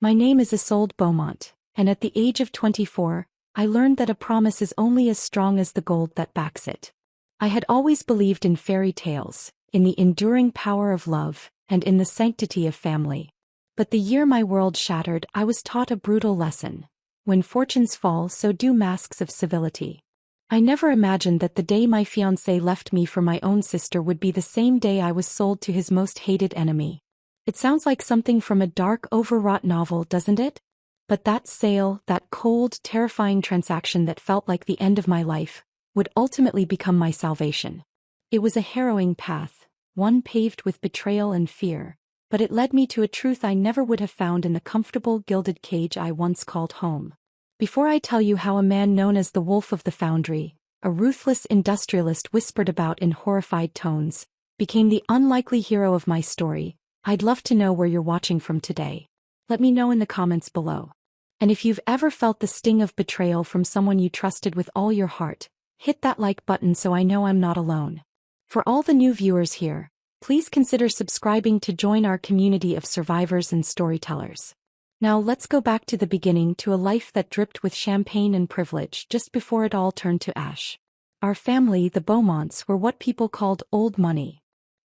My name is Isolde Beaumont, and at the age of 24, I learned that a promise is only as strong as the gold that backs it. I had always believed in fairy tales, in the enduring power of love, and in the sanctity of family. But the year my world shattered, I was taught a brutal lesson. When fortunes fall, so do masks of civility. I never imagined that the day my fiancé left me for my own sister would be the same day I was sold to his most hated enemy. It sounds like something from a dark, overwrought novel, doesn't it? But that sale, that cold, terrifying transaction that felt like the end of my life, would ultimately become my salvation. It was a harrowing path, one paved with betrayal and fear, but it led me to a truth I never would have found in the comfortable gilded cage I once called home. Before I tell you how a man known as the Wolf of the Foundry, a ruthless industrialist whispered about in horrified tones, became the unlikely hero of my story, I'd love to know where you're watching from today. Let me know in the comments below. And if you've ever felt the sting of betrayal from someone you trusted with all your heart, hit that like button so I know I'm not alone. For all the new viewers here, please consider subscribing to join our community of survivors and storytellers. Now let's go back to the beginning, to a life that dripped with champagne and privilege just before it all turned to ash. Our family, the Beaumonts, were what people called old money.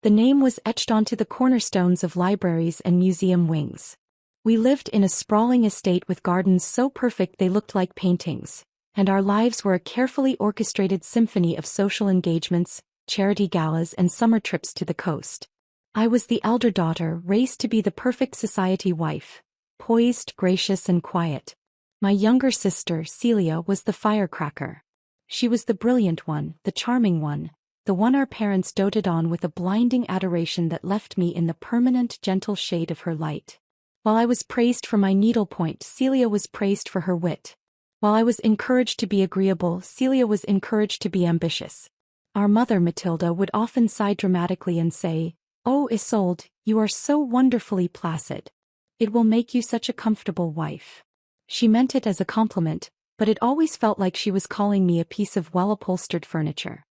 The name was etched onto the cornerstones of libraries and museum wings. We lived in a sprawling estate with gardens so perfect they looked like paintings, and our lives were a carefully orchestrated symphony of social engagements, charity galas, and summer trips to the coast. I was the elder daughter, raised to be the perfect society wife, poised, gracious, and quiet. My younger sister, Celia, was the firecracker. She was the brilliant one, the charming one, the one our parents doted on with a blinding adoration that left me in the permanent, gentle shade of her light. While I was praised for my needlepoint, Celia was praised for her wit. While I was encouraged to be agreeable, Celia was encouraged to be ambitious. Our mother, Matilda, would often sigh dramatically and say, "Oh, Isolde, you are so wonderfully placid. It will make you such a comfortable wife." She meant it as a compliment, but it always felt like she was calling me a piece of well-upholstered furniture.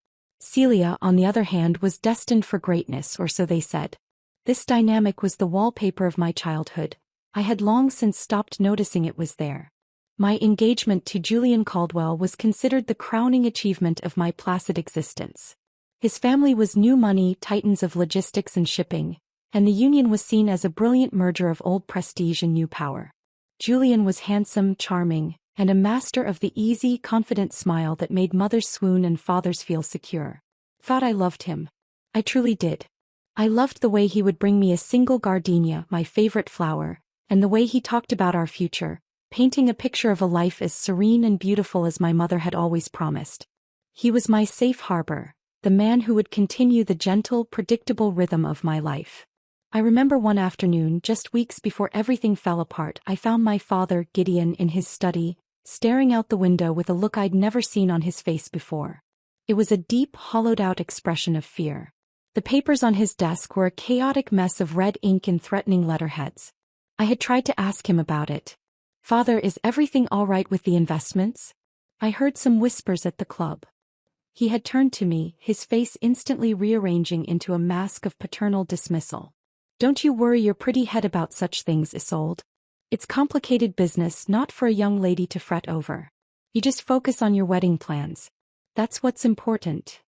Celia, on the other hand, was destined for greatness, or so they said. This dynamic was the wallpaper of my childhood. I had long since stopped noticing it was there. My engagement to Julian Caldwell was considered the crowning achievement of my placid existence. His family was new money titans of logistics and shipping, and the union was seen as a brilliant merger of old prestige and new power. Julian was handsome, charming, and a master of the easy, confident smile that made mothers swoon and fathers feel secure. Thought I loved him. I truly did. I loved the way he would bring me a single gardenia, my favorite flower, and the way he talked about our future, painting a picture of a life as serene and beautiful as my mother had always promised. He was my safe harbor, the man who would continue the gentle, predictable rhythm of my life. I remember one afternoon, just weeks before everything fell apart, I found my father, Gideon, in his study, staring out the window with a look I'd never seen on his face before. It was a deep, hollowed-out expression of fear. The papers on his desk were a chaotic mess of red ink and threatening letterheads. I had tried to ask him about it. "Father, is everything all right with the investments?" I heard some whispers at the club. He had turned to me, his face instantly rearranging into a mask of paternal dismissal. "Don't you worry your pretty head about such things, Isolde. It's complicated business, not for a young lady to fret over. You just focus on your wedding plans. That's what's important."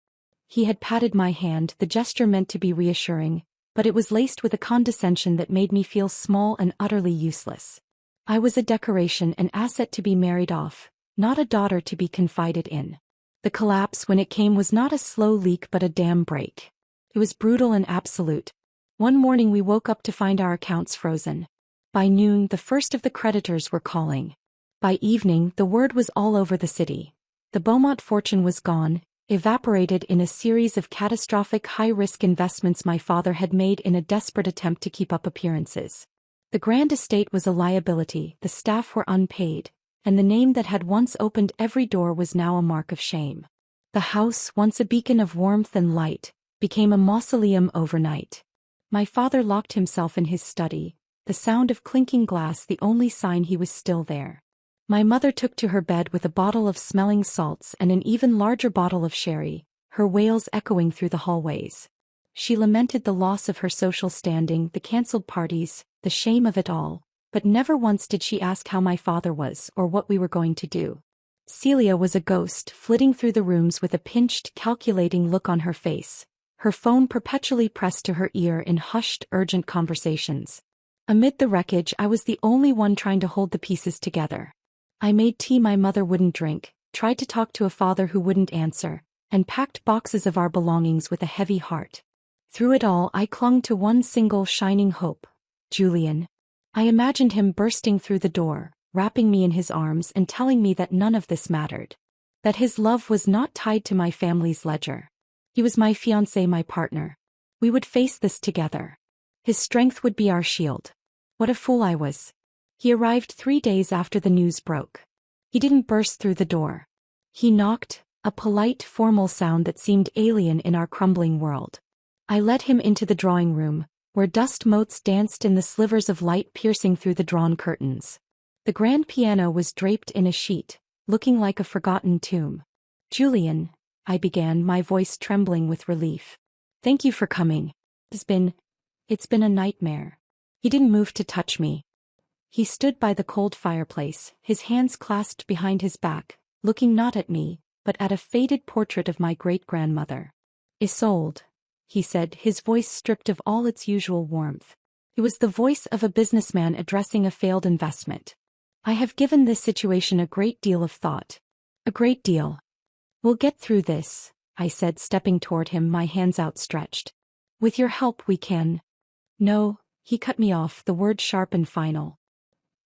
He had patted my hand, the gesture meant to be reassuring, but it was laced with a condescension that made me feel small and utterly useless. I was a decoration, an asset to be married off, not a daughter to be confided in. The collapse, when it came, was not a slow leak but a dam break. It was brutal and absolute. One morning we woke up to find our accounts frozen. By noon, the first of the creditors were calling. By evening, the word was all over the city. The Beaumont fortune was gone, evaporated in a series of catastrophic high-risk investments my father had made in a desperate attempt to keep up appearances. The grand estate was a liability, the staff were unpaid, and the name that had once opened every door was now a mark of shame. The house, once a beacon of warmth and light, became a mausoleum overnight. My father locked himself in his study, the sound of clinking glass the only sign he was still there. My mother took to her bed with a bottle of smelling salts and an even larger bottle of sherry, her wails echoing through the hallways. She lamented the loss of her social standing, the cancelled parties, the shame of it all, but never once did she ask how my father was or what we were going to do. Celia was a ghost, flitting through the rooms with a pinched, calculating look on her face, her phone perpetually pressed to her ear in hushed, urgent conversations. Amid the wreckage, I was the only one trying to hold the pieces together. I made tea my mother wouldn't drink, tried to talk to a father who wouldn't answer, and packed boxes of our belongings with a heavy heart. Through it all, I clung to one single shining hope: Julian. I imagined him bursting through the door, wrapping me in his arms and telling me that none of this mattered. That his love was not tied to my family's ledger. He was my fiancé, my partner. We would face this together. His strength would be our shield. What a fool I was. He arrived 3 days after the news broke. He didn't burst through the door. He knocked, a polite, formal sound that seemed alien in our crumbling world. I led him into the drawing room, where dust motes danced in the slivers of light piercing through the drawn curtains. The grand piano was draped in a sheet, looking like a forgotten tomb. Julian, I began, my voice trembling with relief. Thank you for coming. It's been a nightmare. He didn't move to touch me. He stood by the cold fireplace, his hands clasped behind his back, looking not at me, but at a faded portrait of my great-grandmother. Isolde, he said, his voice stripped of all its usual warmth. It was the voice of a businessman addressing a failed investment. I have given this situation a great deal of thought. A great deal. We'll get through this, I said, stepping toward him, my hands outstretched. With your help we can. No, he cut me off, the word sharp and final.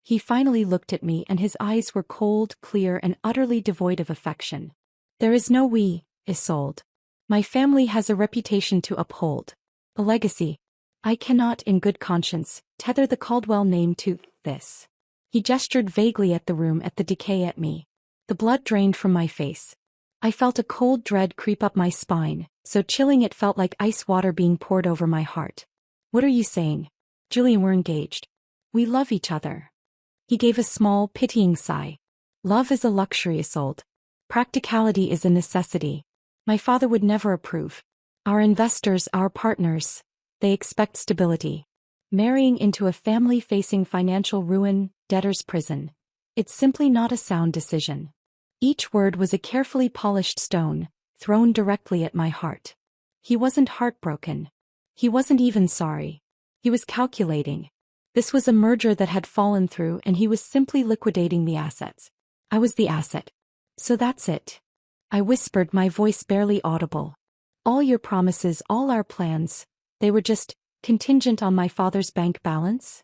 He finally looked at me and his eyes were cold, clear and utterly devoid of affection. There is no we, Isolde. My family has a reputation to uphold. A legacy. I cannot, in good conscience, tether the Caldwell name to this. He gestured vaguely at the room, at the decay, at me. The blood drained from my face. I felt a cold dread creep up my spine, so chilling it felt like ice water being poured over my heart. What are you saying? Julian, we're engaged. We love each other. He gave a small, pitying sigh. Love is a luxury, Isolde. Practicality is a necessity. My father would never approve. Our investors, our partners, they expect stability. Marrying into a family facing financial ruin, debtor's prison. It's simply not a sound decision. Each word was a carefully polished stone, thrown directly at my heart. He wasn't heartbroken. He wasn't even sorry. He was calculating. This was a merger that had fallen through and he was simply liquidating the assets. I was the asset. So that's it. I whispered, my voice barely audible. All your promises, all our plans, they were just contingent on my father's bank balance?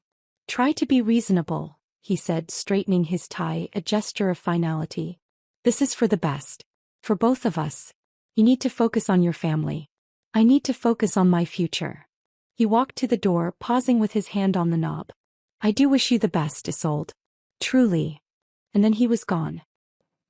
Try to be reasonable, he said, straightening his tie, a gesture of finality. This is for the best. For both of us. You need to focus on your family. I need to focus on my future. He walked to the door, pausing with his hand on the knob. I do wish you the best, Isolde. Truly. And then he was gone.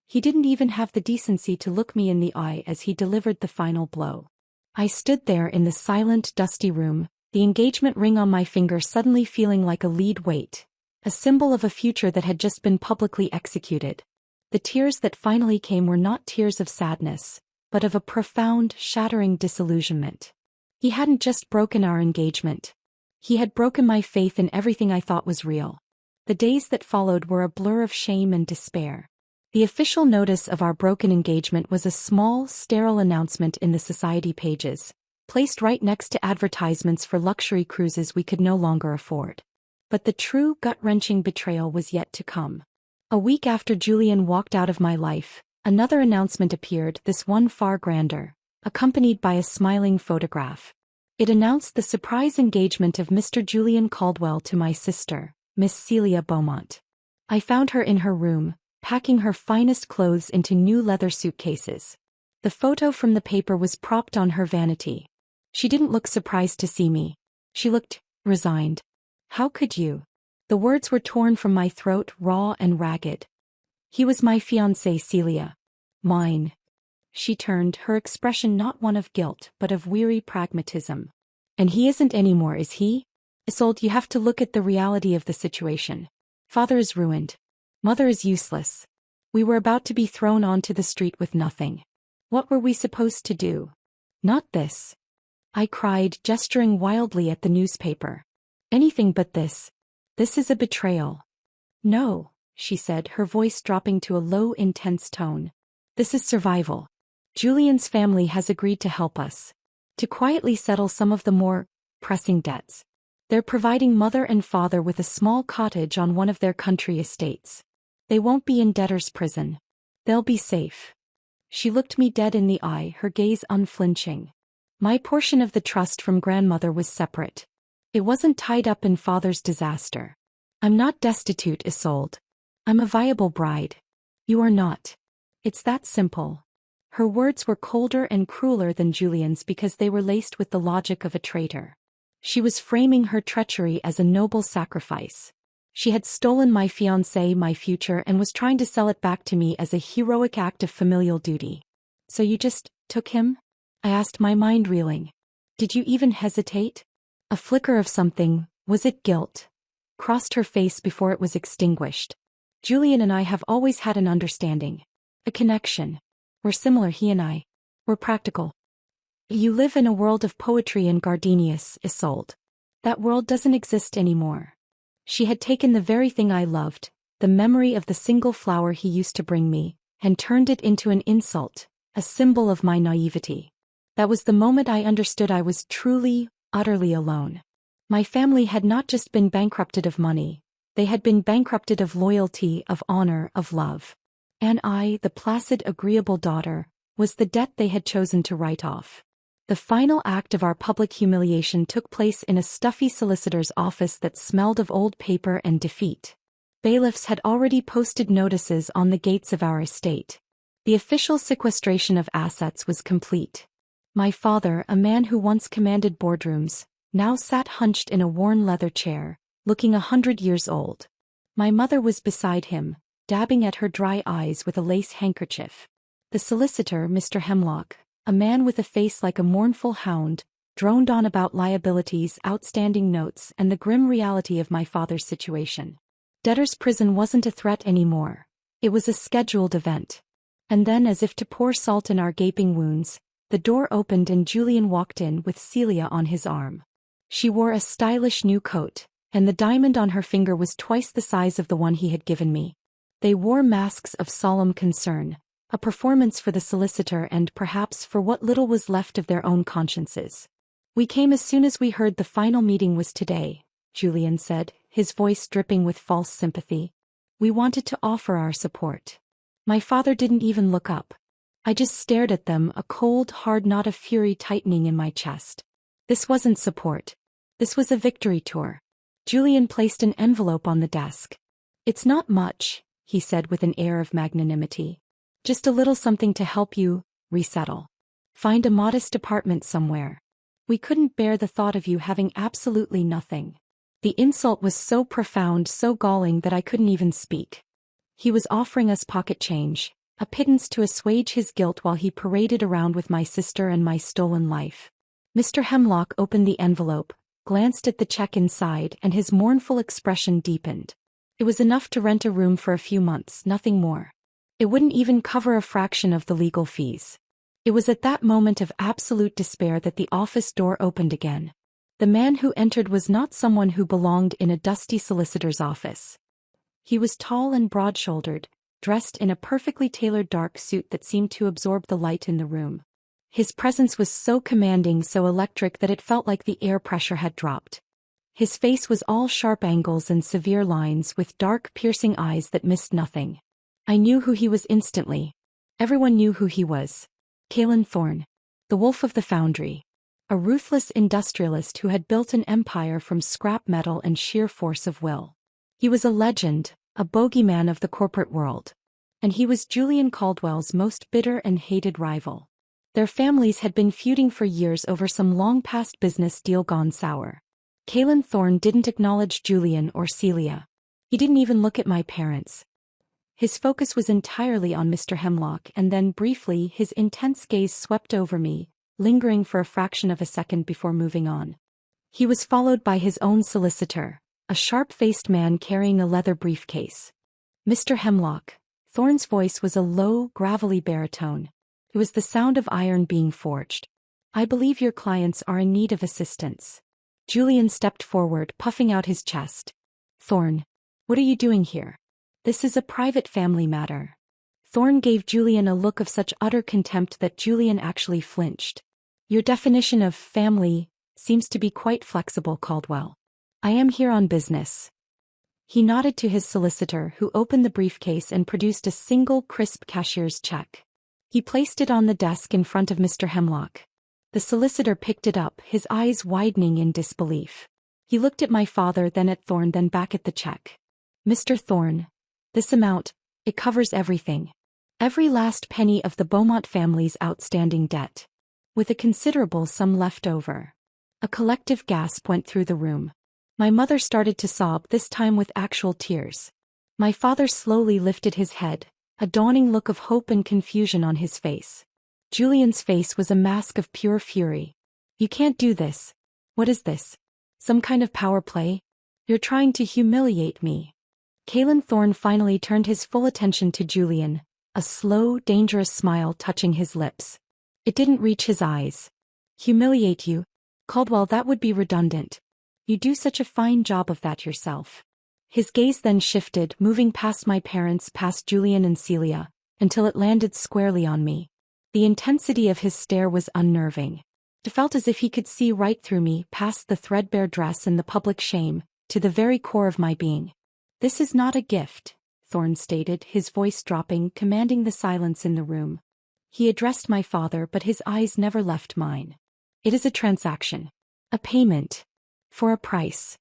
He didn't even have the decency to look me in the eye as he delivered the final blow. I stood there in the silent, dusty room, the engagement ring on my finger suddenly feeling like a lead weight, a symbol of a future that had just been publicly executed. The tears that finally came were not tears of sadness, but of a profound, shattering disillusionment. He hadn't just broken our engagement. He had broken my faith in everything I thought was real. The days that followed were a blur of shame and despair. The official notice of our broken engagement was a small, sterile announcement in the society pages, placed right next to advertisements for luxury cruises we could no longer afford. But the true, gut-wrenching betrayal was yet to come. A week after Julian walked out of my life, another announcement appeared, this one far grander, accompanied by a smiling photograph. It announced the surprise engagement of Mr. Julian Caldwell to my sister, Miss Celia Beaumont. I found her in her room, packing her finest clothes into new leather suitcases. The photo from the paper was propped on her vanity. She didn't look surprised to see me. She looked resigned. How could you? The words were torn from my throat, raw and ragged. He was my fiancé, Celia. Mine. She turned, her expression not one of guilt but of weary pragmatism. And he isn't anymore, is he? Isolde, you have to look at the reality of the situation. Father is ruined. Mother is useless. We were about to be thrown onto the street with nothing. What were we supposed to do? Not this. I cried, gesturing wildly at the newspaper. Anything but this. This is a betrayal. No, she said, her voice dropping to a low, intense tone. This is survival. Julian's family has agreed to help us. To quietly settle some of the more pressing debts. They're providing mother and father with a small cottage on one of their country estates. They won't be in debtor's prison. They'll be safe. She looked me dead in the eye, her gaze unflinching. My portion of the trust from grandmother was separate. It wasn't tied up in father's disaster. I'm not destitute, Isolde. I'm a viable bride. You are not. It's that simple. Her words were colder and crueler than Julian's because they were laced with the logic of a traitor. She was framing her treachery as a noble sacrifice. She had stolen my fiancé, my future, and was trying to sell it back to me as a heroic act of familial duty. So you just took him? I asked, my mind reeling. Did you even hesitate? A flicker of something, was it guilt? Crossed her face before it was extinguished. Julian and I have always had an understanding. A connection. We're similar, he and I. We're practical. You live in a world of poetry and gardenias, Isolde. That world doesn't exist anymore. She had taken the very thing I loved, the memory of the single flower he used to bring me, and turned it into an insult, a symbol of my naivety. That was the moment I understood I was truly, utterly alone. My family had not just been bankrupted of money, they had been bankrupted of loyalty, of honor, of love. And I, the placid, agreeable daughter, was the debt they had chosen to write off. The final act of our public humiliation took place in a stuffy solicitor's office that smelled of old paper and defeat. Bailiffs had already posted notices on the gates of our estate. The official sequestration of assets was complete. My father, a man who once commanded boardrooms, now sat hunched in a worn leather chair, looking 100 years old. My mother was beside him, dabbing at her dry eyes with a lace handkerchief. The solicitor, Mr. Hemlock, a man with a face like a mournful hound, droned on about liabilities, outstanding notes, and the grim reality of my father's situation. Debtor's prison wasn't a threat anymore. It was a scheduled event. And then, as if to pour salt in our gaping wounds, the door opened and Julian walked in with Celia on his arm. She wore a stylish new coat, and the diamond on her finger was twice the size of the one he had given me. They wore masks of solemn concern, a performance for the solicitor and perhaps for what little was left of their own consciences. We came as soon as we heard the final meeting was today, Julian said, his voice dripping with false sympathy. We wanted to offer our support. My father didn't even look up. I just stared at them, a cold, hard knot of fury tightening in my chest. This wasn't support. This was a victory tour. Julian placed an envelope on the desk. It's not much, he said with an air of magnanimity. Just a little something to help you resettle. Find a modest apartment somewhere. We couldn't bear the thought of you having absolutely nothing. The insult was so profound, so galling that I couldn't even speak. He was offering us pocket change, a pittance to assuage his guilt while he paraded around with my sister and my stolen life. Mr. Hemlock opened the envelope, glanced at the check inside, and his mournful expression deepened. It was enough to rent a room for a few months, nothing more. It wouldn't even cover a fraction of the legal fees. It was at that moment of absolute despair that the office door opened again. The man who entered was not someone who belonged in a dusty solicitor's office. He was tall and broad-shouldered, dressed in a perfectly tailored dark suit that seemed to absorb the light in the room. His presence was so commanding, so electric that it felt like the air pressure had dropped. His face was all sharp angles and severe lines with dark, piercing eyes that missed nothing. I knew who he was instantly. Everyone knew who he was. Caelan Thorne, the wolf of the Foundry. A ruthless industrialist who had built an empire from scrap metal and sheer force of will. He was a legend, a bogeyman of the corporate world. And he was Julian Caldwell's most bitter and hated rival. Their families had been feuding for years over some long-past business deal gone sour. Caelan Thorne didn't acknowledge Julian or Celia. He didn't even look at my parents. His focus was entirely on Mr. Hemlock, and then briefly his intense gaze swept over me, lingering for a fraction of a second before moving on. He was followed by his own solicitor, a sharp-faced man carrying a leather briefcase. Mr. Hemlock. Thorne's voice was a low, gravelly baritone. It was the sound of iron being forged. I believe your clients are in need of assistance. Julian stepped forward, puffing out his chest. Thorn. What are you doing here? This is a private family matter. Thorn gave Julian a look of such utter contempt that Julian actually flinched. Your definition of family seems to be quite flexible, Caldwell. I am here on business. He nodded to his solicitor, who opened the briefcase and produced a single crisp cashier's check. He placed it on the desk in front of Mr. Hemlock. The solicitor picked it up, his eyes widening in disbelief. He looked at my father, then at Thorn, then back at the check. Mr. Thorn, this amount, it covers everything. Every last penny of the Beaumont family's outstanding debt. With a considerable sum left over. A collective gasp went through the room. My mother started to sob, this time with actual tears. My father slowly lifted his head, a dawning look of hope and confusion on his face. Julian's face was a mask of pure fury. You can't do this. What is this? Some kind of power play? You're trying to humiliate me. Kalen Thorn finally turned his full attention to Julian, a slow, dangerous smile touching his lips. It didn't reach his eyes. Humiliate you? Caldwell, that would be redundant. You do such a fine job of that yourself. His gaze then shifted, moving past my parents, past Julian and Celia, until it landed squarely on me. The intensity of his stare was unnerving. It felt as if he could see right through me, past the threadbare dress and the public shame, to the very core of my being. This is not a gift, Thorn stated, his voice dropping, commanding the silence in the room. He addressed my father, but his eyes never left mine. It is a transaction. A payment. For a price.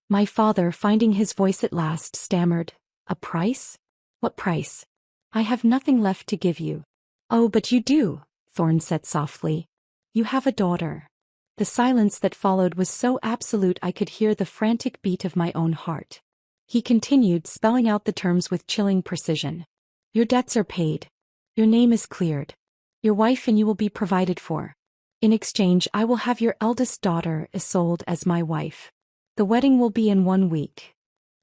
My father, finding his voice at last, stammered, A price? What price? I have nothing left to give you. Oh, but you do, Thorn said softly. You have a daughter. The silence that followed was so absolute I could hear the frantic beat of my own heart. He continued, spelling out the terms with chilling precision. Your debts are paid. Your name is cleared. Your wife and you will be provided for. In exchange, I will have your eldest daughter, Isolde, as my wife. The wedding will be in 1 week.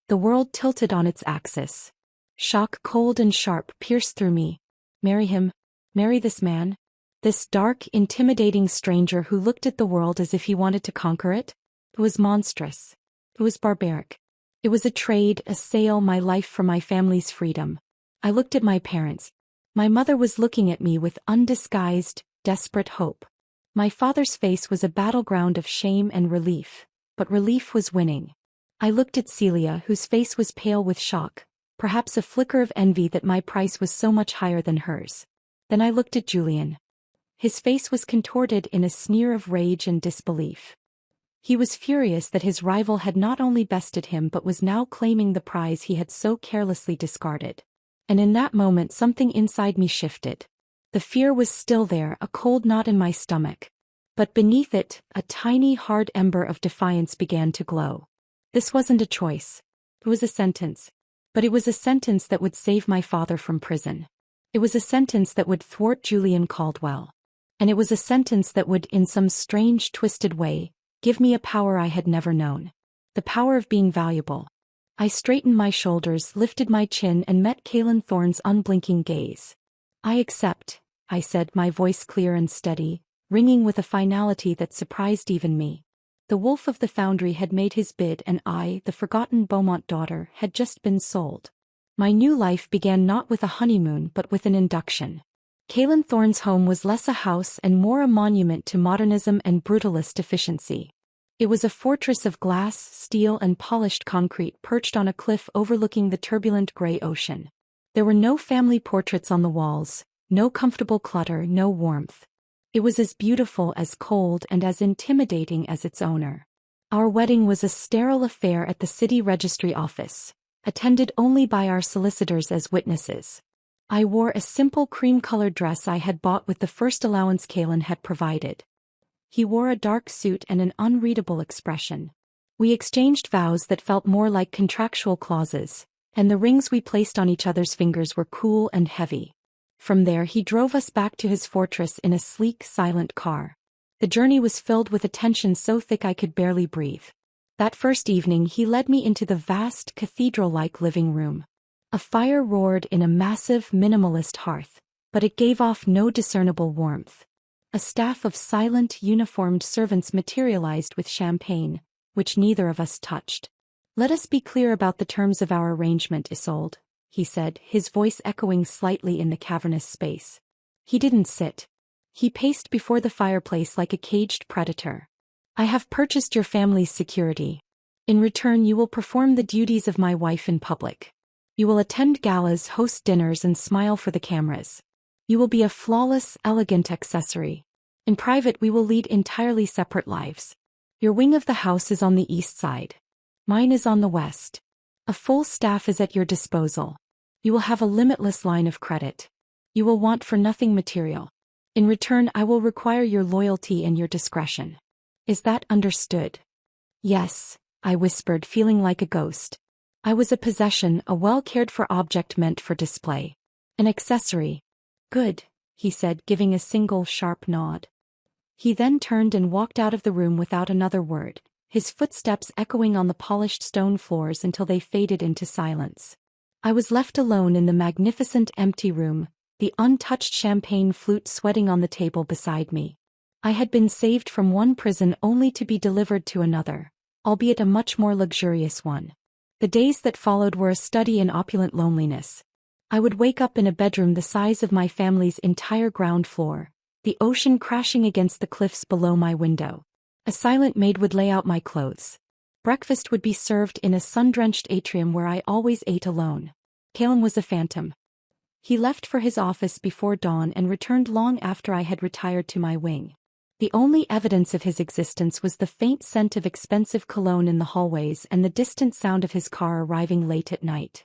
The world tilted on its axis. Shock, cold and sharp, pierced through me. Marry him? Marry this man? This dark, intimidating stranger who looked at the world as if he wanted to conquer it? It was monstrous. It was barbaric. It was a trade, a sale, my life for my family's freedom. I looked at my parents. My mother was looking at me with undisguised, desperate hope. My father's face was a battleground of shame and relief, but relief was winning. I looked at Celia, whose face was pale with shock, perhaps a flicker of envy that my price was so much higher than hers. Then I looked at Julian. His face was contorted in a sneer of rage and disbelief. He was furious that his rival had not only bested him but was now claiming the prize he had so carelessly discarded. And in that moment something inside me shifted. The fear was still there, a cold knot in my stomach. But beneath it, a tiny hard ember of defiance began to glow. This wasn't a choice. It was a sentence. But it was a sentence that would save my father from prison. It was a sentence that would thwart Julian Caldwell. And it was a sentence that would, in some strange, twisted way, give me a power I had never known. The power of being valuable. I straightened my shoulders, lifted my chin, and met Kalen Thorn's unblinking gaze. I accept, I said, my voice clear and steady, ringing with a finality that surprised even me. The wolf of the Foundry had made his bid, and I, the forgotten Beaumont daughter, had just been sold. My new life began not with a honeymoon but with an induction. Kalen Thorn's home was less a house and more a monument to modernism and brutalist efficiency. It was a fortress of glass, steel and polished concrete perched on a cliff overlooking the turbulent gray ocean. There were no family portraits on the walls, no comfortable clutter, no warmth. It was as beautiful, as cold, and as intimidating as its owner. Our wedding was a sterile affair at the city registry office, attended only by our solicitors as witnesses. I wore a simple cream-colored dress I had bought with the first allowance Kalen had provided. He wore a dark suit and an unreadable expression. We exchanged vows that felt more like contractual clauses, and the rings we placed on each other's fingers were cool and heavy. From there he drove us back to his fortress in a sleek, silent car. The journey was filled with a tension so thick I could barely breathe. That first evening he led me into the vast, cathedral-like living room. A fire roared in a massive, minimalist hearth, but it gave off no discernible warmth. A staff of silent, uniformed servants materialized with champagne, which neither of us touched. "Let us be clear about the terms of our arrangement, Isolde," he said, his voice echoing slightly in the cavernous space. He didn't sit. He paced before the fireplace like a caged predator. "I have purchased your family's security. In return, you will perform the duties of my wife in public. You will attend galas, host dinners, and smile for the cameras. You will be a flawless, elegant accessory. In private, we will lead entirely separate lives. Your wing of the house is on the east side. Mine is on the west. A full staff is at your disposal. You will have a limitless line of credit. You will want for nothing material. In return, I will require your loyalty and your discretion. Is that understood?" "Yes," I whispered, feeling like a ghost. I was a possession, a well-cared-for object meant for display. An accessory. "Good," he said, giving a single sharp nod. He then turned and walked out of the room without another word, his footsteps echoing on the polished stone floors until they faded into silence. I was left alone in the magnificent empty room, the untouched champagne flute sweating on the table beside me. I had been saved from one prison only to be delivered to another, albeit a much more luxurious one. The days that followed were a study in opulent loneliness. I would wake up in a bedroom the size of my family's entire ground floor, the ocean crashing against the cliffs below my window. A silent maid would lay out my clothes. Breakfast would be served in a sun-drenched atrium where I always ate alone. Calum was a phantom. He left for his office before dawn and returned long after I had retired to my wing. The only evidence of his existence was the faint scent of expensive cologne in the hallways and the distant sound of his car arriving late at night.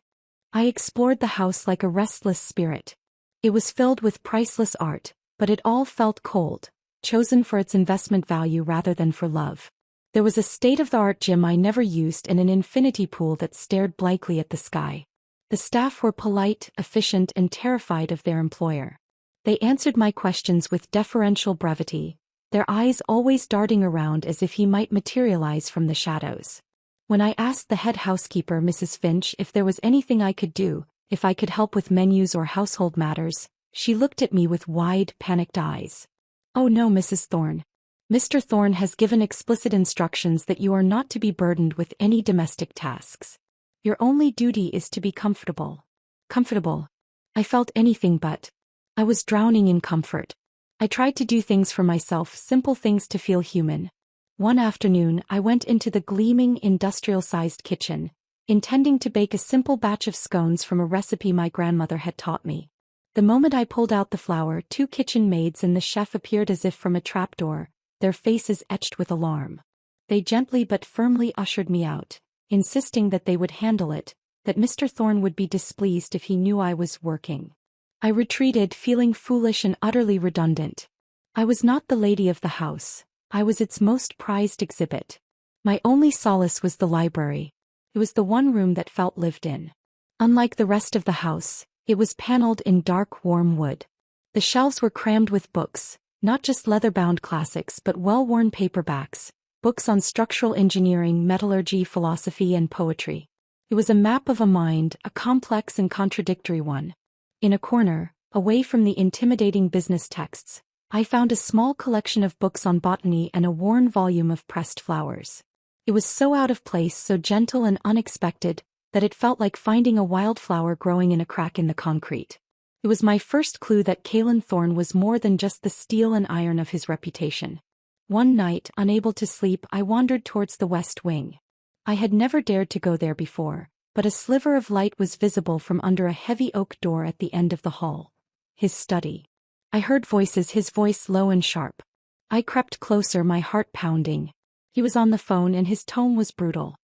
I explored the house like a restless spirit. It was filled with priceless art, but it all felt cold, chosen for its investment value rather than for love. There was a state-of-the-art gym I never used and an infinity pool that stared blankly at the sky. The staff were polite, efficient, and terrified of their employer. They answered my questions with deferential brevity, their eyes always darting around as if he might materialize from the shadows. When I asked the head housekeeper, Mrs. Finch, if there was anything I could do, if I could help with menus or household matters, she looked at me with wide, panicked eyes. "Oh no, Mrs. Thorne. Mr. Thorne has given explicit instructions that you are not to be burdened with any domestic tasks. Your only duty is to be comfortable." Comfortable? I felt anything but. I was drowning in comfort. I tried to do things for myself, simple things to feel human. One afternoon, I went into the gleaming, industrial-sized kitchen, intending to bake a simple batch of scones from a recipe my grandmother had taught me. The moment I pulled out the flour, 2 kitchen maids and the chef appeared as if from a trapdoor, their faces etched with alarm. They gently but firmly ushered me out, insisting that they would handle it, that Mr. Thorne would be displeased if he knew I was working. I retreated, feeling foolish and utterly redundant. I was not the lady of the house. I was its most prized exhibit. My only solace was the library. It was the one room that felt lived in. Unlike the rest of the house, it was paneled in dark, warm wood. The shelves were crammed with books, not just leather-bound classics but well-worn paperbacks, books on structural engineering, metallurgy, philosophy, and poetry. It was a map of a mind, a complex and contradictory one. In a corner, away from the intimidating business texts, I found a small collection of books on botany and a worn volume of pressed flowers. It was so out of place, so gentle and unexpected, that it felt like finding a wildflower growing in a crack in the concrete. It was my first clue that Calum Thorne was more than just the steel and iron of his reputation. One night, unable to sleep, I wandered towards the west wing. I had never dared to go there before, but a sliver of light was visible from under a heavy oak door at the end of the hall. His study. I heard voices, his voice low and sharp. I crept closer, my heart pounding. He was on the phone and his tone was brutal.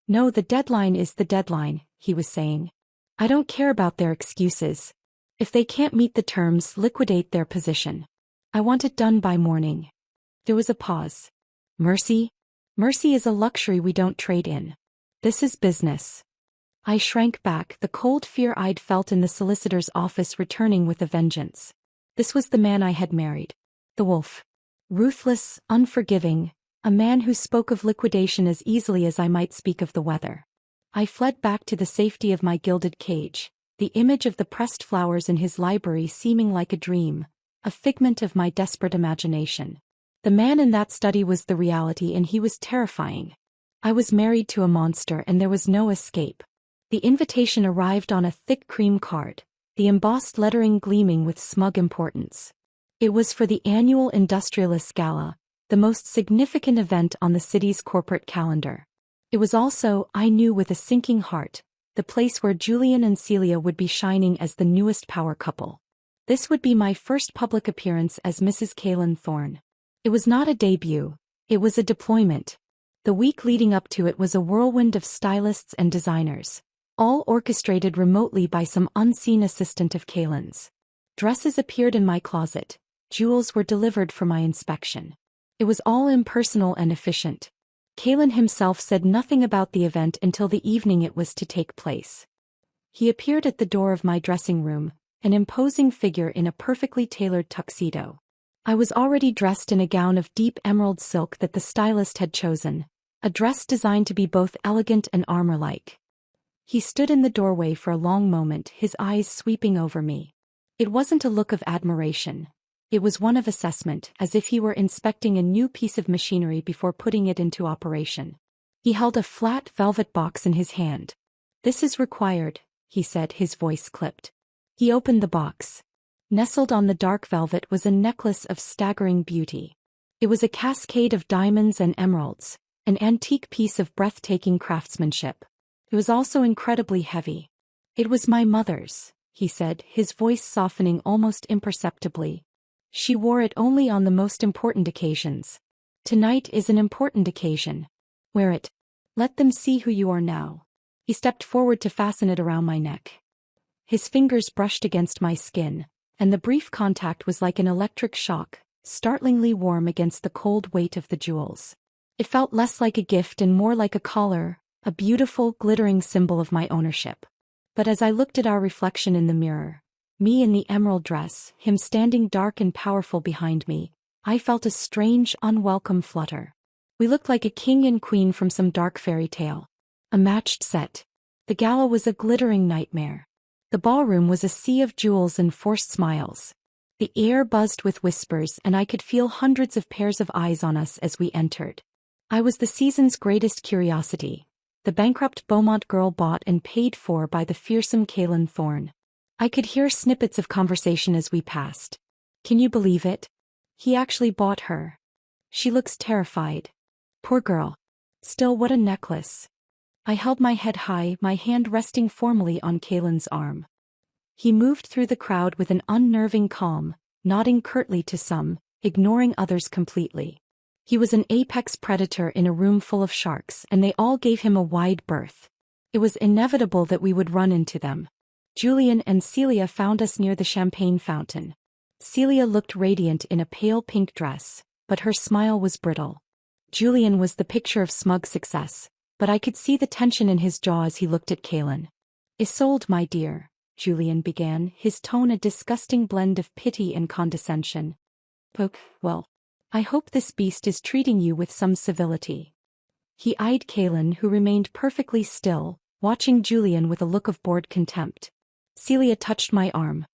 "No, the deadline is the deadline," he was saying. "I don't care about their excuses. If they can't meet the terms, liquidate their position. I want it done by morning." There was a pause. "Mercy? Mercy is a luxury we don't trade in. This is business." I shrank back, the cold fear I'd felt in the solicitor's office returning with a vengeance. This was the man I had married. The wolf. Ruthless, unforgiving, a man who spoke of liquidation as easily as I might speak of the weather. I fled back to the safety of my gilded cage, the image of the pressed flowers in his library seeming like a dream, a figment of my desperate imagination. The man in that study was the reality, and he was terrifying. I was married to a monster and there was no escape. The invitation arrived on a thick cream card, the embossed lettering gleaming with smug importance. It was for the annual Industrialists Gala, the most significant event on the city's corporate calendar. It was also, I knew with a sinking heart, the place where Julian and Celia would be shining as the newest power couple. This would be my first public appearance as Mrs. Kaylin Thorne. It was not a debut, it was a deployment. The week leading up to it was a whirlwind of stylists and designers, all orchestrated remotely by some unseen assistant of Kaylin's. Dresses appeared in my closet, jewels were delivered for my inspection. It was all impersonal and efficient. Kaylin himself said nothing about the event until the evening it was to take place. He appeared at the door of my dressing room, an imposing figure in a perfectly tailored tuxedo. I was already dressed in a gown of deep emerald silk that the stylist had chosen, a dress designed to be both elegant and armor-like. He stood in the doorway for a long moment, his eyes sweeping over me. It wasn't a look of admiration. It was one of assessment, as if he were inspecting a new piece of machinery before putting it into operation. He held a flat velvet box in his hand. "This is required," he said, his voice clipped. He opened the box. Nestled on the dark velvet was a necklace of staggering beauty. It was a cascade of diamonds and emeralds, an antique piece of breathtaking craftsmanship. It was also incredibly heavy. "It was my mother's," he said, his voice softening almost imperceptibly. "She wore it only on the most important occasions. Tonight is an important occasion. Wear it. Let them see who you are now." He stepped forward to fasten it around my neck. His fingers brushed against my skin, and the brief contact was like an electric shock, startlingly warm against the cold weight of the jewels. It felt less like a gift and more like a collar, a beautiful, glittering symbol of my ownership. But as I looked at our reflection in the mirror, me in the emerald dress, him standing dark and powerful behind me, I felt a strange, unwelcome flutter. We looked like a king and queen from some dark fairy tale. A matched set. The gala was a glittering nightmare. The ballroom was a sea of jewels and forced smiles. The air buzzed with whispers and I could feel hundreds of pairs of eyes on us as we entered. I was the season's greatest curiosity, the bankrupt Beaumont girl bought and paid for by the fearsome Kaylin Thorne. I could hear snippets of conversation as we passed. "Can you believe it? He actually bought her. She looks terrified. Poor girl. Still, what a necklace." I held my head high, my hand resting formally on Kaylin's arm. He moved through the crowd with an unnerving calm, nodding curtly to some, ignoring others completely. He was an apex predator in a room full of sharks, and they all gave him a wide berth. It was inevitable that we would run into them. Julian and Celia found us near the champagne fountain. Celia looked radiant in a pale pink dress, but her smile was brittle. Julian was the picture of smug success, but I could see the tension in his jaw as he looked at Kaylin. "Isolde, my dear," Julian began, his tone a disgusting blend of pity and condescension. Well, I hope this beast is treating you with some civility." He eyed Kaylin, who remained perfectly still, watching Julian with a look of bored contempt. Celia touched my arm.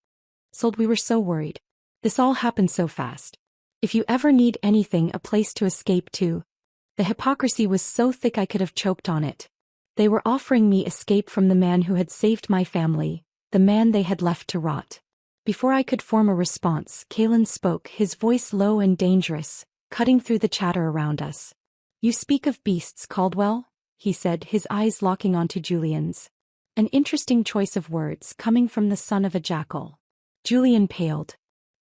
"Isolde, we were so worried. This all happened so fast. If you ever need anything, a place to escape to." The hypocrisy was so thick I could have choked on it. They were offering me escape from the man who had saved my family, the man they had left to rot. Before I could form a response, Kaylin spoke, his voice low and dangerous, cutting through the chatter around us. "You speak of beasts, Caldwell?" he said, his eyes locking onto Julian's. An interesting choice of words coming from the son of a jackal. Julian paled.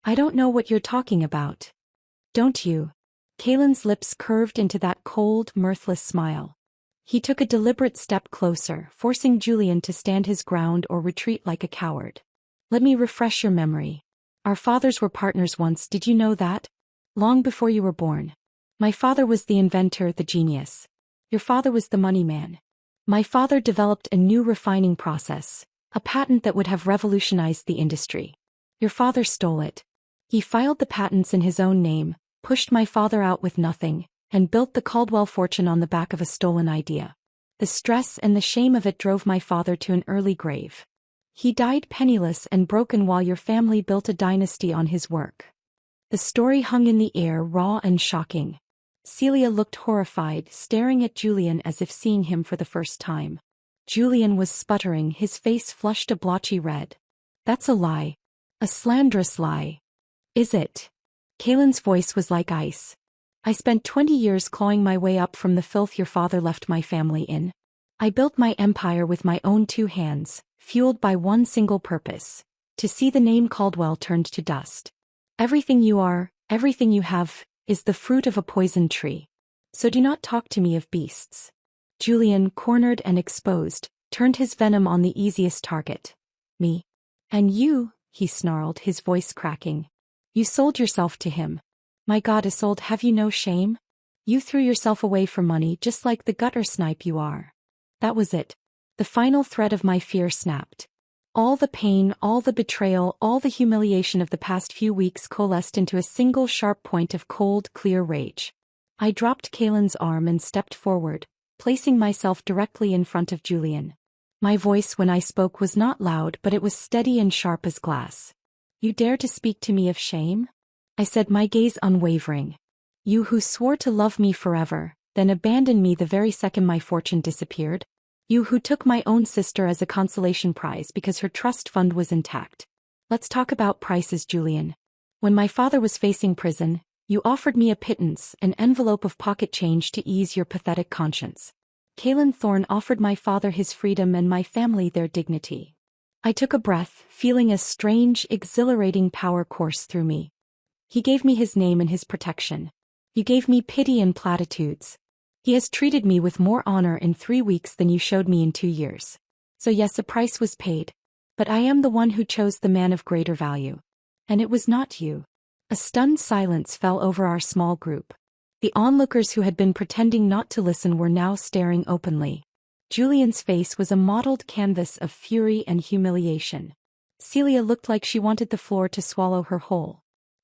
"I don't know what you're talking about." "Don't you?" Kaylin's lips curved into that cold, mirthless smile. He took a deliberate step closer, forcing Julian to stand his ground or retreat like a coward. "Let me refresh your memory. Our fathers were partners once, did you know that? Long before you were born. My father was the inventor, the genius. Your father was the money man. My father developed a new refining process, a patent that would have revolutionized the industry. Your father stole it. He filed the patents in his own name, pushed my father out with nothing, and built the Caldwell fortune on the back of a stolen idea. The stress and the shame of it drove my father to an early grave. He died penniless and broken while your family built a dynasty on his work." The story hung in the air, raw and shocking. Celia looked horrified, staring at Julian as if seeing him for the first time. Julian was sputtering, his face flushed a blotchy red. That's a lie. A slanderous lie. Is it? Kaylin's voice was like ice. I spent 20 years clawing my way up from the filth your father left my family in. I built my empire with my own 2 hands, fueled by one single purpose: to see the name Caldwell turned to dust. Everything you are, everything you have, is the fruit of a poisoned tree. So do not talk to me of beasts. Julian, cornered and exposed, turned his venom on the easiest target. Me. And you, he snarled, his voice cracking. You sold yourself to him. My God, Isolde, have you no shame? You threw yourself away for money just like the gutter snipe you are. That was it. The final thread of my fear snapped. All the pain, all the betrayal, all the humiliation of the past few weeks coalesced into a single sharp point of cold, clear rage. I dropped Kaylin's arm and stepped forward, placing myself directly in front of Julian. My voice when I spoke was not loud, but it was steady and sharp as glass. You dare to speak to me of shame? I said, my gaze unwavering. You who swore to love me forever, then abandoned me the very second my fortune disappeared? You who took my own sister as a consolation prize because her trust fund was intact. Let's talk about prices, Julian. When my father was facing prison, you offered me a pittance, an envelope of pocket change to ease your pathetic conscience. Kaylin Thorne offered my father his freedom and my family their dignity. I took a breath, feeling a strange, exhilarating power course through me. He gave me his name and his protection. You gave me pity and platitudes. He has treated me with more honor in 3 weeks than you showed me in 2 years. So yes, a price was paid. But I am the one who chose the man of greater value. And it was not you. A stunned silence fell over our small group. The onlookers who had been pretending not to listen were now staring openly. Julian's face was a mottled canvas of fury and humiliation. Celia looked like she wanted the floor to swallow her whole.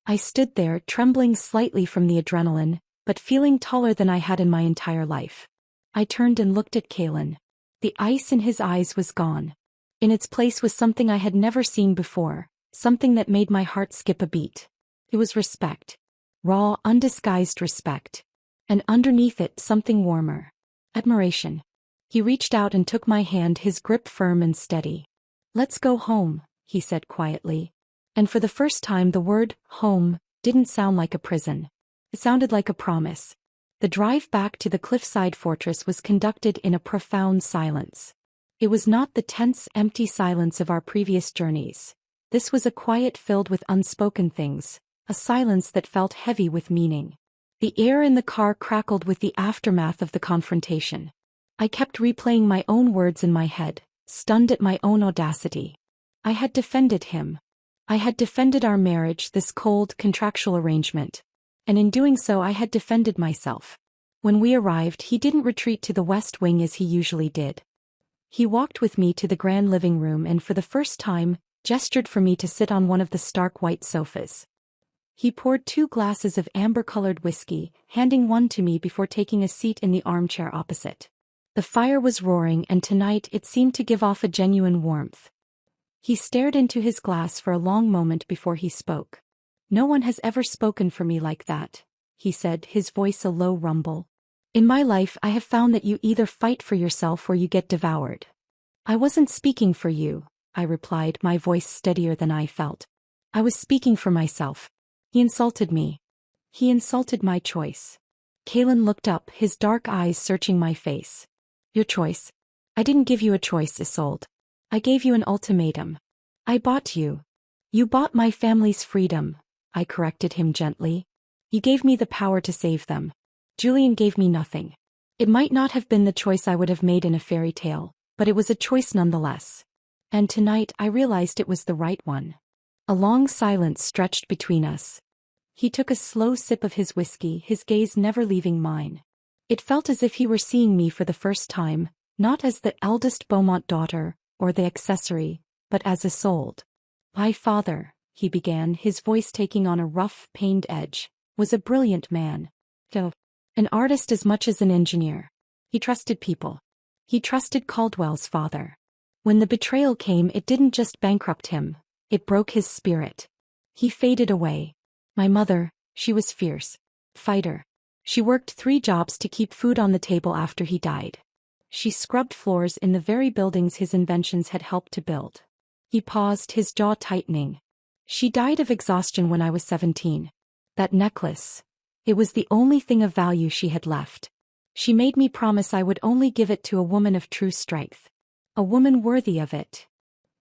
I stood there, trembling slightly from the adrenaline, but feeling taller than I had in my entire life. I turned and looked at Kaylin. The ice in his eyes was gone. In its place was something I had never seen before, something that made my heart skip a beat. It was respect. Raw, undisguised respect. And underneath it, something warmer. Admiration. He reached out and took my hand, his grip firm and steady. Let's go home, he said quietly. And for the first time the word, home, didn't sound like a prison. It sounded like a promise. The drive back to the cliffside fortress was conducted in a profound silence. It was not the tense, empty silence of our previous journeys. This was a quiet filled with unspoken things, a silence that felt heavy with meaning. The air in the car crackled with the aftermath of the confrontation. I kept replaying my own words in my head, stunned at my own audacity. I had defended him. I had defended our marriage, this cold, contractual arrangement. And in doing so I had defended myself. When we arrived, he didn't retreat to the West Wing as he usually did. He walked with me to the grand living room and for the first time, gestured for me to sit on one of the stark white sofas. He poured 2 glasses of amber-colored whiskey, handing one to me before taking a seat in the armchair opposite. The fire was roaring and tonight it seemed to give off a genuine warmth. He stared into his glass for a long moment before he spoke. No one has ever spoken for me like that, he said, his voice a low rumble. In my life I have found that you either fight for yourself or you get devoured. I wasn't speaking for you, I replied, my voice steadier than I felt. I was speaking for myself. He insulted me. He insulted my choice. Kaylin looked up, his dark eyes searching my face. Your choice? I didn't give you a choice, Isolde. I gave you an ultimatum. I bought you. You bought my family's freedom, I corrected him gently. You gave me the power to save them. Julian gave me nothing. It might not have been the choice I would have made in a fairy tale, but it was a choice nonetheless. And tonight I realized it was the right one. A long silence stretched between us. He took a slow sip of his whiskey, his gaze never leaving mine. It felt as if he were seeing me for the first time, not as the eldest Beaumont daughter, or the accessory, but as Isolde. My father, he began, his voice taking on a rough, pained edge, was a brilliant man. An artist as much as an engineer. He trusted people. He trusted Caldwell's father. When the betrayal came, it didn't just bankrupt him, it broke his spirit. He faded away. My mother, she was fierce. Fighter. She worked 3 jobs to keep food on the table after he died. She scrubbed floors in the very buildings his inventions had helped to build. He paused, his jaw tightening. She died of exhaustion when I was 17. That necklace. It was the only thing of value she had left. She made me promise I would only give it to a woman of true strength. A woman worthy of it.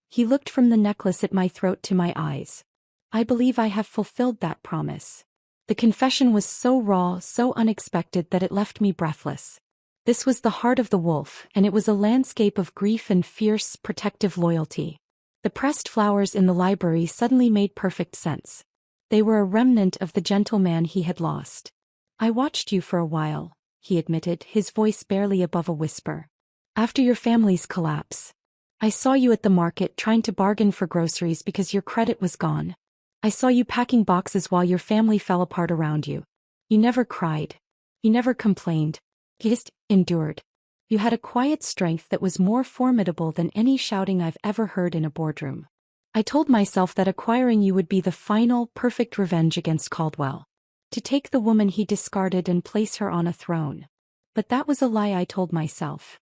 He looked from the necklace at my throat to my eyes. I believe I have fulfilled that promise. The confession was so raw, so unexpected that it left me breathless. This was the heart of the wolf, and it was a landscape of grief and fierce, protective loyalty. The pressed flowers in the library suddenly made perfect sense. They were a remnant of the gentle man he had lost. I watched you for a while, he admitted, his voice barely above a whisper. After your family's collapse. I saw you at the market trying to bargain for groceries because your credit was gone. I saw you packing boxes while your family fell apart around you. You never cried. You never complained. You just endured. You had a quiet strength that was more formidable than any shouting I've ever heard in a boardroom. I told myself that acquiring you would be the final, perfect revenge against Caldwell. To take the woman he discarded and place her on a throne. But that was a lie I told myself.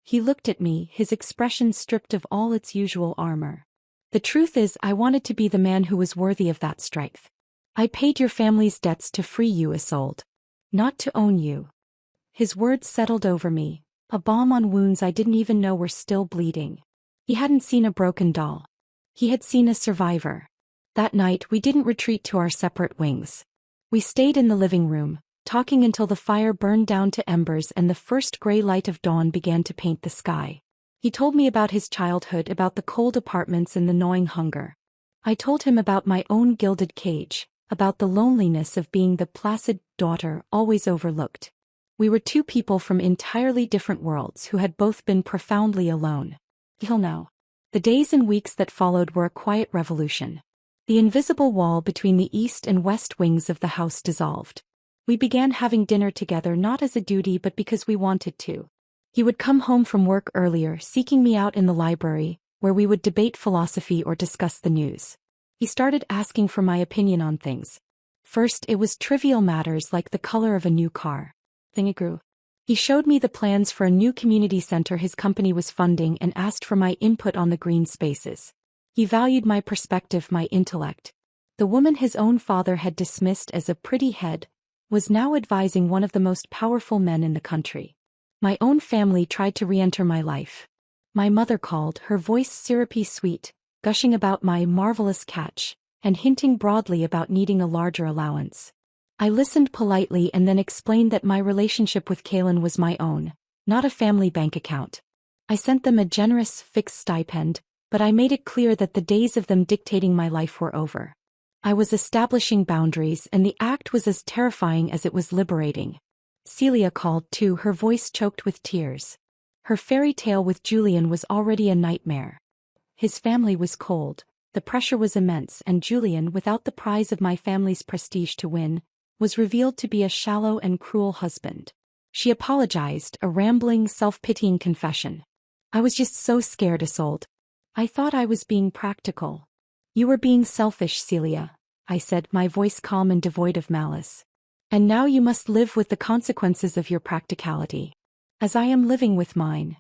He looked at me, his expression stripped of all its usual armor. The truth is, I wanted to be the man who was worthy of that strength. I paid your family's debts to free you, Isolde. Not to own you. His words settled over me, a balm on wounds I didn't even know were still bleeding. He hadn't seen a broken doll. He had seen a survivor. That night, we didn't retreat to our separate wings. We stayed in the living room, talking until the fire burned down to embers and the first gray light of dawn began to paint the sky. He told me about his childhood, about the cold apartments and the gnawing hunger. I told him about my own gilded cage, about the loneliness of being the placid daughter always overlooked. We were 2 people from entirely different worlds who had both been profoundly alone. Till now. The days and weeks that followed were a quiet revolution. The invisible wall between the east and west wings of the house dissolved. We began having dinner together not as a duty but because we wanted to. He would come home from work earlier, seeking me out in the library, where we would debate philosophy or discuss the news. He started asking for my opinion on things. First, it was trivial matters like the color of a new car. Then it grew. He showed me the plans for a new community center his company was funding and asked for my input on the green spaces. He valued my perspective, my intellect. The woman his own father had dismissed as a pretty head was now advising one of the most powerful men in the country. My own family tried to re-enter my life. My mother called, her voice syrupy sweet, gushing about my marvelous catch, and hinting broadly about needing a larger allowance. I listened politely and then explained that my relationship with Kaylin was my own, not a family bank account. I sent them a generous, fixed stipend, but I made it clear that the days of them dictating my life were over. I was establishing boundaries, and the act was as terrifying as it was liberating. Celia called too, her voice choked with tears. Her fairy tale with Julian was already a nightmare. His family was cold, the pressure was immense, and Julian, without the prize of my family's prestige to win, was revealed to be a shallow and cruel husband. She apologized, a rambling, self-pitying confession. I was just so scared, Isolde. I thought I was being practical. You were being selfish, Celia, I said, my voice calm and devoid of malice. And now you must live with the consequences of your practicality. As I am living with mine.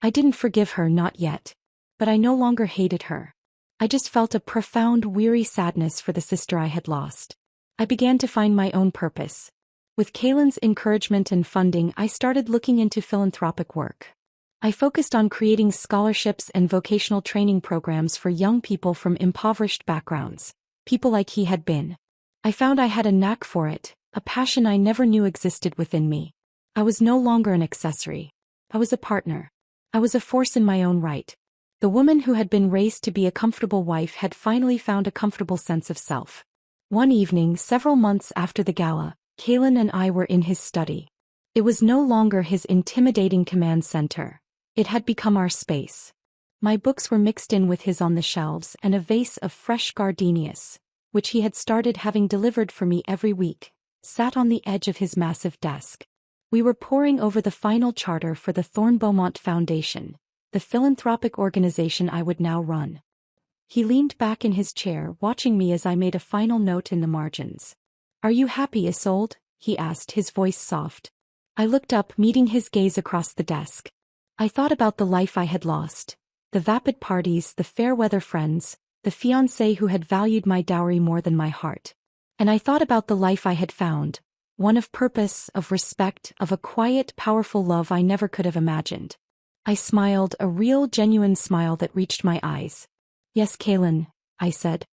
I didn't forgive her, not yet. But I no longer hated her. I just felt a profound, weary sadness for the sister I had lost. I began to find my own purpose. With Kaylin's encouragement and funding, I started looking into philanthropic work. I focused on creating scholarships and vocational training programs for young people from impoverished backgrounds, people like he had been. I found I had a knack for it, a passion I never knew existed within me. I was no longer an accessory. I was a partner. I was a force in my own right. The woman who had been raised to be a comfortable wife had finally found a comfortable sense of self. One evening, several months after the gala, Kaylin and I were in his study. It was no longer his intimidating command center. It had become our space. My books were mixed in with his on the shelves and a vase of fresh gardenias, which he had started having delivered for me every week, sat on the edge of his massive desk. We were poring over the final charter for the Thorne-Beaumont Foundation, the philanthropic organization I would now run. He leaned back in his chair, watching me as I made a final note in the margins. "Are you happy, Isolde?" he asked, his voice soft. I looked up, meeting his gaze across the desk. I thought about the life I had lost. The vapid parties, the fair-weather friends, the fiancé who had valued my dowry more than my heart. And I thought about the life I had found, one of purpose, of respect, of a quiet, powerful love I never could have imagined. I smiled, a real, genuine smile that reached my eyes. Yes, Kaylin, I said.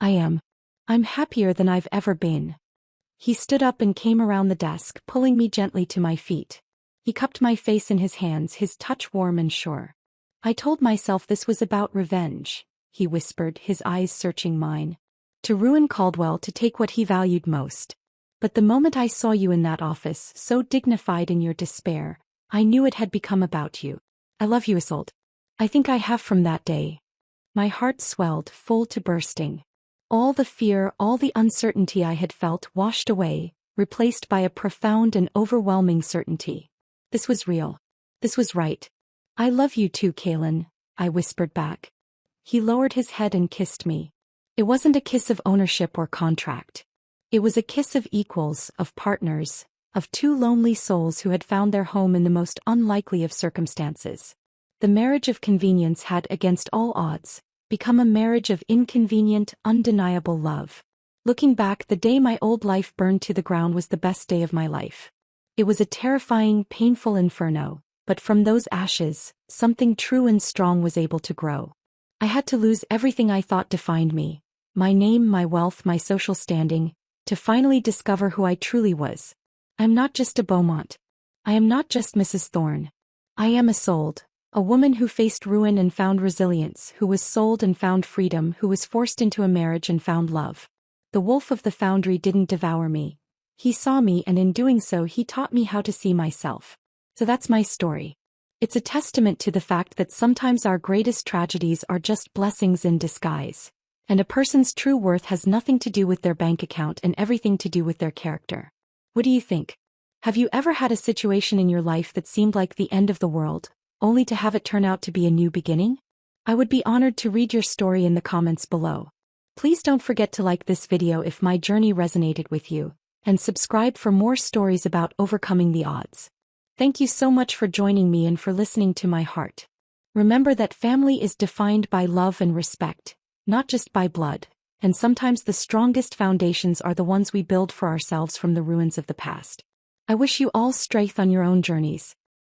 I am. I'm happier than I've ever been. He stood up and came around the desk, pulling me gently to my feet. He cupped my face in his hands, his touch warm and sure. I told myself this was about revenge, he whispered, his eyes searching mine. To ruin Caldwell, to take what he valued most. But the moment I saw you in that office, so dignified in your despair, I knew it had become about you. I love you, Isolde. I think I have from that day. My heart swelled, full to bursting. All the fear, all the uncertainty I had felt washed away, replaced by a profound and overwhelming certainty. This was real. This was right. I love you too, Kaylin, I whispered back. He lowered his head and kissed me. It wasn't a kiss of ownership or contract. It was a kiss of equals, of partners, of two lonely souls who had found their home in the most unlikely of circumstances. The marriage of convenience had, against all odds, become a marriage of inconvenient, undeniable love. Looking back, the day my old life burned to the ground was the best day of my life. It was a terrifying, painful inferno, but from those ashes, something true and strong was able to grow. I had to lose everything I thought defined me, my name, my wealth, my social standing, to finally discover who I truly was. I am not just a Beaumont. I am not just Mrs. Thorne. I am Isolde, a woman who faced ruin and found resilience, who was sold and found freedom, who was forced into a marriage and found love. The wolf of the Foundry didn't devour me. He saw me, and in doing so he taught me how to see myself. So that's my story. It's a testament to the fact that sometimes our greatest tragedies are just blessings in disguise. And a person's true worth has nothing to do with their bank account and everything to do with their character. What do you think? Have you ever had a situation in your life that seemed like the end of the world, only to have it turn out to be a new beginning? I would be honored to read your story in the comments below. Please don't forget to like this video if my journey resonated with you, and subscribe for more stories about overcoming the odds. Thank you so much for joining me and for listening to my heart. Remember that family is defined by love and respect, not just by blood, and sometimes the strongest foundations are the ones we build for ourselves from the ruins of the past. I wish you all strength on your own journeys,